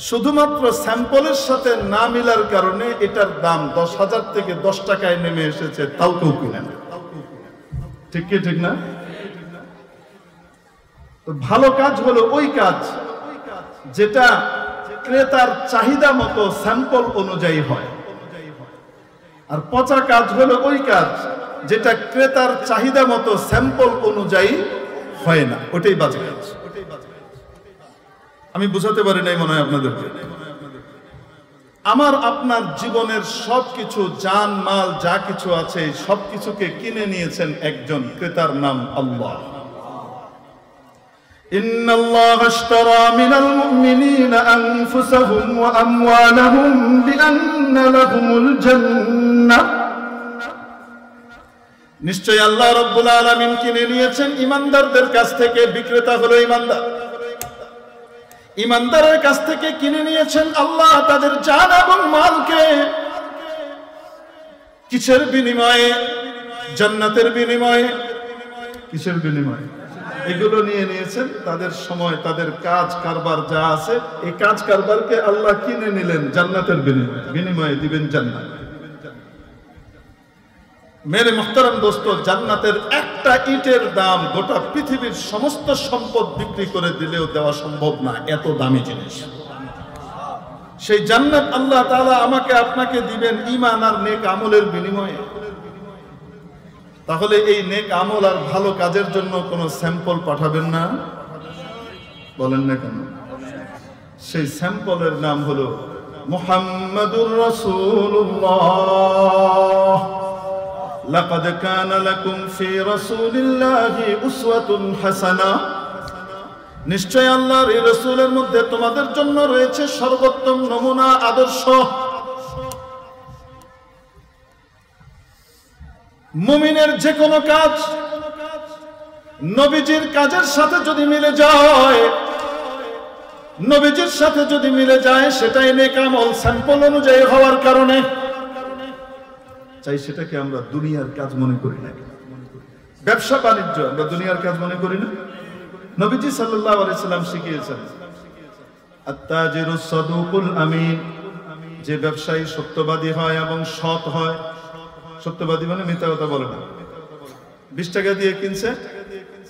শুধুমাত্র স্যাম্পলের সাথে না মিলার কারণে এটার দাম 10,000 থেকে 10 টাকায় নেমে এসেছে, তাও কেউ কিনে না। ঠিক কি ঠিক না? তো ভালো কাজ হলো ওই কাজ যেটা ক্রেতার চাহিদা মতো স্যাম্পল অনুযায়ী হয়, আর পচা কাজ হলো ওই কাজ যেটা ক্রেতার চাহিদা মতো স্যাম্পল অনুযায়ী হয় না, ওটাই বাজে কাজ। আমি বুঝাতে পারি নাই মনে হয় আপনাদেরকে। আমার আপনার জীবনের সবকিছু, জান মাল যা কিছু আছে, সবকিছুকে কিনে নিয়েছেন একজন ক্রেতার নাম আল্লাহ। ইন্নাল্লাহা আশতারা মিনাল মুমিনিনা আনফুসাহুম ওয়া আমওয়ালাহুম বিআন্না লাহুমুল জান্নাহ। নিশ্চয় আল্লাহ রাব্বুল আলামিন কিনে নিয়েছেন ইমানদারদের কাছ থেকে, বিক্রেতা হলো ইমানদার, ইমানদারের কাছ থেকে কিনে নিয়েছেন আল্লাহ তাদের জান এবং মালকে। কিসের বিনিময়ে? জান্নাতের বিনিময়ে, কিসের বিনিময়ে? এগুলো নিয়ে নিয়েছেন তাদের সময়, তাদের কাজ কারবার যা আছে, এই কাজ কারবারকে আল্লাহ কিনে নিলেন জান্নাতের বিনিময়ে, বিনিময়ে দিবেন জান্নাত। মেরে মুহতারাম দোস্ত, জান্নাতের একটা ইটের দাম গোটা পৃথিবীর সমস্ত সম্পদ বিক্রি করে দিলেও দেওয়া সম্ভব না, এত দামি জিনিস। সেই জান্নাত আল্লাহ তাআলা আমাকে আপনাকে দিবেন ঈমান আর নেক আমলের বিনিময়ে। তাহলে এই নেক আমল আর ভালো কাজের জন্য কোনো স্যাম্পল পাঠাবেন না? বলেন না কেন? সেই স্যাম্পলের নাম হলো মুহাম্মাদুর রাসূলুল্লাহ। লাকাদ কানা লাকুম ফি রাসূলিল্লাহি উসওয়াতুন হাসানাহ। নিশ্চয় আল্লাহর এই রাসূলের মধ্যে তোমাদের জন্য রয়েছে সর্বোত্তম নমুনা, আদর্শ। মুমিনের যে কোনো কাজ নবীজির কাজের সাথে যদি মিলে যায়, নবীজির সাথে যদি মিলে যায়, সেটাই নেক আমল স্যাম্পল অনুযায়ী হওয়ার কারণে। চাই সেটাকে আমরা দুনিয়ার কাজ মনে করি না, ব্যবসা বাণিজ্য আমরা দুনিয়ার কাজ মনে করি না। নবীজি সাল্লাল্লাহু আলাইহি সাল্লাম শিখিয়েছেন আত-তাজিরুস সাদুকুল আমিন, যে ব্যবসায়ী সত্যবাদী হয় এবং সৎ হয়। সত্যবাদী মানে মিথ্যা কথা বলে না। 20 টাকা দিয়ে কিনছে,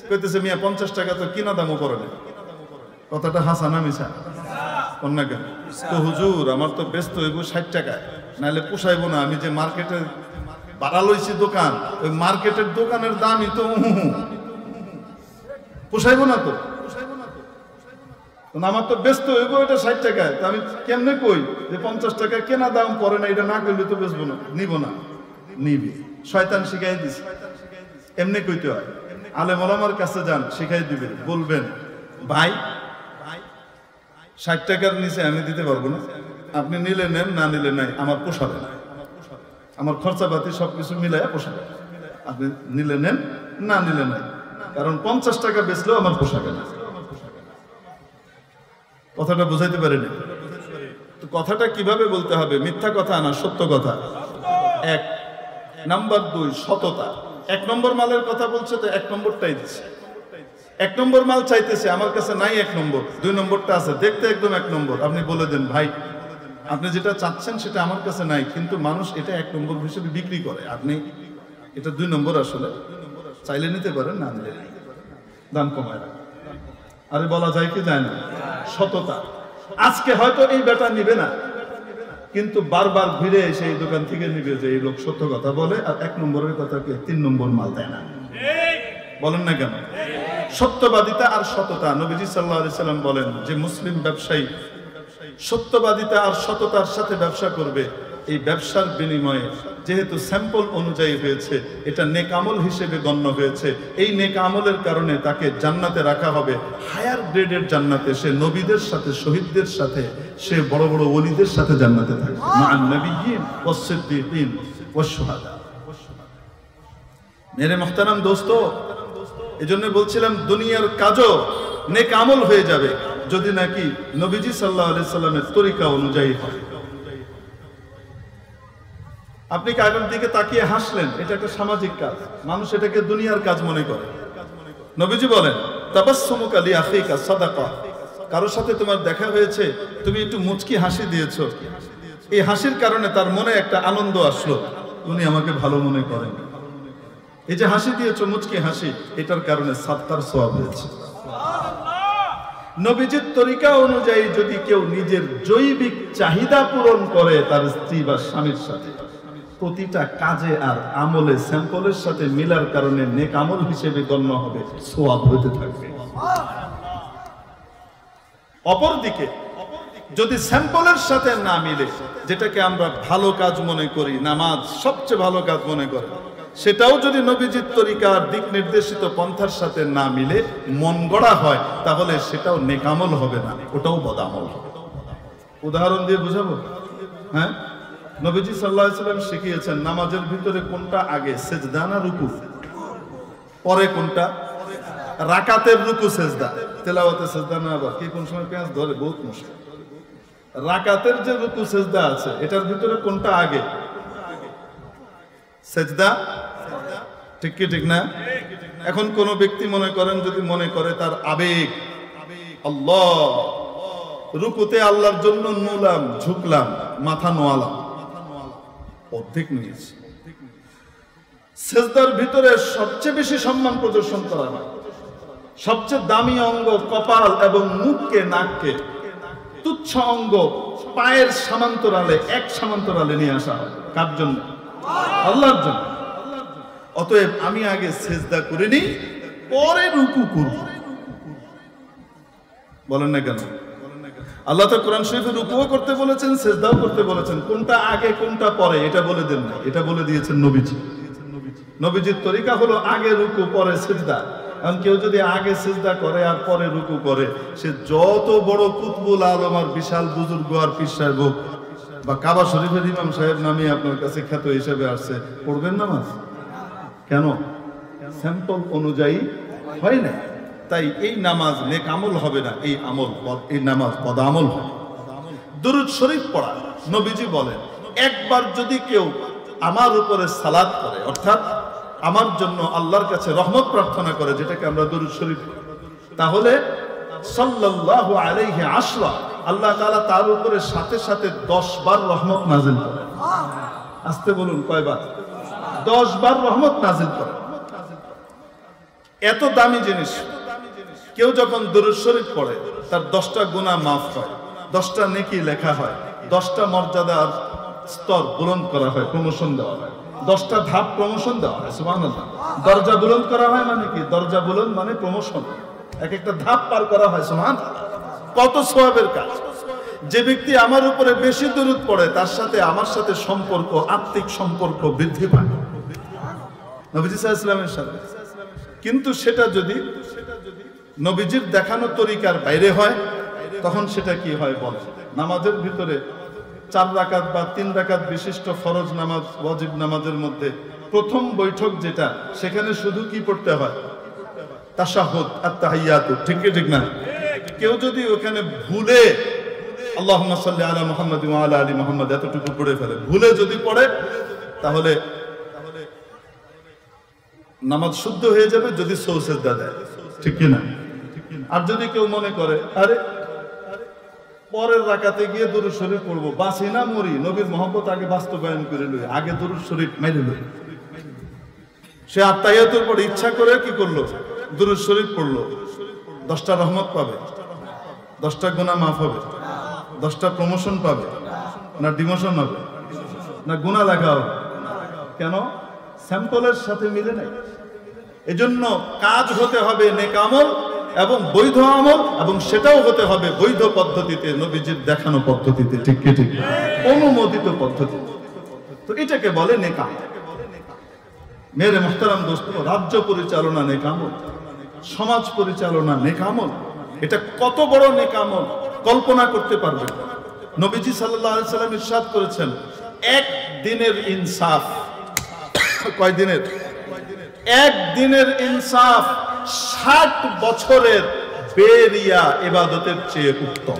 কইতেছে মিয়া 50 টাকা তো কিনা দামও করে না। কথাটা হাসানা মিছা? অন্য কেন? তো হুজুর আমার তো ব্যস্ত হইব 60 টাকায়, নাহলে পোষাইব না। আমি যে মার্কেটে বাড়া লইছি দোকান, ওই মার্কেটের দোকানের দামই তো পোষাইব না। তো আমার তো ব্যস্ত হইব এটা 60 টাকায়, তো আমি কেমনে কই যে 50 টাকা কেনা দাম পরে না, এটা না করলে তো বেচবো না, নিব না। নিবি, শয়তান শিখাই দিছে। এমনি কইতে হয়। আলেম ওলামার কাছে যান, শিখাই দিবে। বলবেন ভাই 60 টাকার নিচে আমি দিতে পারবো না, আপনি নিলে নেন, না নিলে নাই, আমার পোষাবে না। আমার খরচাপাতি সবকিছু মিলাই পোষাবে। আপনি নিলে নেন, না নিলে নাই, কারণ 50 টাকা বেচলেও আমার পোষাবে না। কথাটা বুঝাইতে পারেনি? তো কথাটা কিভাবে বলতে হবে? মিথ্যা কথা না, সত্য কথা। এক নাম্বার, 2 সততা। 1 নম্বর মালের কথা বলছে তো 1 নম্বরটাই দিচ্ছে। 1 নম্বর মাল চাইতেছে, আমার কাছে নাই 1 নম্বর, 2 নম্বরটা আছে, দেখতে একদম 1 নম্বর। আপনি বলে দেন ভাই আপনি যেটা চাচ্ছেন সেটা আমার কাছে নাই, কিন্তু মানুষ এটা 1 নম্বর হিসেবে বিক্রি করে, আপনি এটা 2 নম্বর, আসলে চাইলে নিতে পারেন, না নিলে দাম কমায় রাখেন। আরে বলা যায় কি যায় না? সততা। আজকে হয়তো এই বেটা নিবে না, কিন্তু বারবার ঘুরে এসে এই দোকান থেকে নিবে যে এই লোক সত্য কথা বলে, আর 1 নম্বরের কথাকে 3 নম্বর মাল দেয় না। বলেন না কেন? সত্যবাদিতা আর সততা। নবীজি সাল্লাল্লাহু আলাইহি সাল্লাম বলেন যে মুসলিম ব্যবসায়ী সত্যবাদিতা আর সততার সাথে ব্যবসা করবে, এই ব্যবসার বিনিময়ে যেহেতু স্যাম্পল অনুযায়ী হয়েছে, এটা নেক আমল হিসেবে গণ্য হয়েছে। এই নেক আমলের কারণে তাকে জান্নাতে রাখা হবে, হায়ার গ্রেডের জান্নাতে। সে নবীদের সাথে, শহীদদের সাথে, সে বড় বড় ওলিদের সাথে জান্নাতে থাকবে, মা'আন নাবিয়্যিন ওয়াস সিদ্দীকিন ওয়াস শুহাদা। মেরে মুহতারাম দোস্ত, এজন্য বলছিলাম দুনিয়ার কাজও নেক আমল হয়ে যাবে যদি নাকি নবীজি সাল্লাল্লাহু আলাইহি সাল্লামের তরিকা অনুযায়ী হয়। আপনি কাগজ দিকে তাকিয়ে হাসলেন, এটা একটা সামাজিক কাজ, মানুষ এটাকে দুনিয়ার কাজ মনে করে। নবীজি বলেন তাবাসসুমুকা লি আখিকা সাদাকা। কারোর সাথে তোমার দেখা হয়েছে, তুমি একটু মুচকি হাসি দিয়েছো, এই হাসির কারণে তার মনে একটা আনন্দ আসলো, উনি আমাকে ভালো মনে করেন। এই যে হাসি দিয়েছো, মুচকি হাসি, এটার কারণে সাদকার সওয়াব হয়েছে। নবীজির তরিকা অনুযায়ী যদি কেউ নিজের জৈবিক চাহিদা পূরণ করে তার স্ত্রী বা স্বামীর সাথে, প্রতিটা কাজে আর আমলে স্যাম্পলের সাথে মিলার কারণে নেক আমল হিসেবে গণ্য হবে, সওয়াব হতে থাকবে। অপরদিকে যদি স্যাম্পলের সাথে না মিলে, যেটাকে আমরা ভালো কাজ মনে করি, নামাজ সবচেয়ে ভালো কাজ মনে করে, সেটাও যদি নবীজির তরিকার দিক নির্দেশিত পন্থার সাথে না মিলে মন গড়া হয়, তাহলে সেটাও নেক আমল হবে না, ওটাও বদামল হবে। উদাহরণ দিয়ে বুঝাবো? হ্যাঁ, নবীজি সাল্লাল্লাহু আলাইহি সাল্লাম শিখিয়েছেন নামাজের ভিতরে কোনটা আগে, সেজদা না রুকু? পরে কোনটা? রাকাতের রুকু সেজদা, তেলাওয়াতে সেজদা না। আবার কি কোন সময় পেঁয়াজ ধরে, বহুত মুশকিল। রাকাতের যে রুকু সেজদা আছে, এটার ভিতরে কোনটা আগে? সেজদা। ঠিক কি ঠিক না? এখন কোন ব্যক্তি মনে করেন, যদি মনে করে তার আবেগ, আল্লাহ রুকুতে আল্লাহর জন্য নুলাম, ঝুঁকলাম, মাথা নোয়ালাম, অর্ধেক নিয়েছে। সেজদার ভিতরে সবচেয়ে বেশি সম্মান প্রদর্শন করা হয়, সবচেয়ে দামি অঙ্গ কপাল এবং মুখকে, নাককে, তুচ্ছ অঙ্গ পায়ের সমান্তরালে, এক সমান্তরালে নিয়ে আসা হয়। কার জন্য? আল্লাহর জন্য। অতএব আমি আগে সেজদা করে নিই, পরে রুকু করব। বলেন না কেন? আল্লাহ তো কোরআন শরীফে রুকুও করতে বলেছেন, সেজদাও করতে বলেছেন। কোনটা আগে কোনটা পরে এটা বলে দেন না, এটা বলে দিয়েছেন নবীজি। নবীজির তরিকা হলো আগে রুকু পরে সেজদা। কারণ কেউ যদি আগে সেজদা করে আর পরে রুকু করে, সে যত বড় কুতবুল আলম আর বিশাল বুজুর্গ আর পীর সাহেব হোক, বা কাবা শরীফের ইমাম সাহেব নামে আপনার কাছে খ্যাত হিসেবে আসছে, পড়বেন নামাজ? কেন? স্যাম্পল অনুযায়ী হয় না। তাই এই নামাজ নেক আমল হবে না, এই নামাজ বদ আমল হবে। দুরূদ শরীফ পড়া, নবীজি বলেন, একবার যদি কেউ আমার উপরে সালাত করে, অর্থাৎ আমার জন্য আল্লাহর কাছে রহমত প্রার্থনা করে, যেটাকে আমরা দুরূদ শরীফ, তাহলে সাল্লাল্লাহু আলাইহি আশরা, আল্লাহ তাআলা তার উপরে সাথে সাথে 10 বার রহমত নাজিল করে। আস্তে বলুন, কয়বার? 10 বার রহমত নাজিল করে। এত দামি জিনিস। কেউ যখন দুরূদ শরীফ পড়ে, তার 10টা গুনাহ মাফ হয়, 10টা নেকি লেখা হয়, 10টা মর্যাদার স্তর বুলন্দ করা হয়, প্রমোশন দেওয়া হয়, 10টা ধাপ প্রমোশন দেওয়া হয়। সুবহানাল্লাহ। দরজা বুলন্দ করা হয় মানে কি? দরজা বুলন্দ মানে প্রমোশন, এক একটা ধাপ পার করা হয়। সুবহানাল্লাহ। কত সওয়াবের কাজ। যে ব্যক্তি আমার উপরে বেশি দুরূদ পড়ে, তার সাথে আমার সাথে সম্পর্ক, আত্মিক সম্পর্ক বৃদ্ধি পায় নবীজি সাল্লাল্লাহু আলাইহি ওয়াসাল্লামের সাথে। কিন্তু সেটা যদি নবীজির দেখানো তরিকার বাইরে হয়, তখন সেটা কি হয় বলে? নামাজের ভিতরে 4 রাকাত বা 3 রাকাত বিশিষ্ট ফরজ নামাজ, ওয়াজিব নামাজের মধ্যে প্রথম বৈঠক যেটা, সেখানে শুধু কি পড়তে হয়? তাশাহুদ, আত-তাহিয়াতু। ঠিক কি ঠিক না? কেউ যদি ওখানে ভুলে আল্লাহুম্মা সাল্লি আলা মুহাম্মাদ ওয়া আলা আলি মুহাম্মাদ এতটুকু পড়ে ফেলে, ভুলে যদি পড়ে, তাহলে নামাজ শুদ্ধ হয়ে যাবে, যদি সৌসেজদা দেয়। ঠিক কি না? আর যদি কেউ মনে করে, আরে পরের রাকাতে গিয়ে দুরূদ শরীফ পড়বো, বাঁচি না মরি, নবীর মহব্বত আগে বাস্তবায়ন করে লই, আগে দুরূদ শরীফ মেরে লই, সে আত্তাহিয়াতুর পর ইচ্ছা করে কি করলো? দুরূদ শরীফ পড়লো। 10টা রহমত পাবে, 10টা গুনাহ মাফ হবে, 10টা প্রমোশন পাবে, না ডিমোশন হবে, না গুনাহ লেখা হবে? কেন? স্যাম্পলের সাথে মিলে নাই। এজন্য কাজ হতে হবে নেক আমল এবং বৈধ আমল, এবং সেটাও হতে হবে বৈধ পদ্ধতিতে, নবীজির দেখানো পদ্ধতিতে। ঠিক কি ঠিক? অনুমোদিত পদ্ধতি। তো এটাকে বলে নেক আমল। মেরে মুহতারাম দোস্ত, রাজ্য পরিচালনা নেক আমল, সমাজ পরিচালনা নেক আমল। এটা কত বড় নেক আমল কল্পনা করতে পারবেন। নবীজি সাল্লাল্লাহু আলাইহি সাল্লাম ইরশাদ করেছেন, এক দিনের ইনসাফ, কয় দিনের? এক দিনের ইনসাফ 60 বছরের বেরিয়া ইবাদতের চেয়ে উত্তম।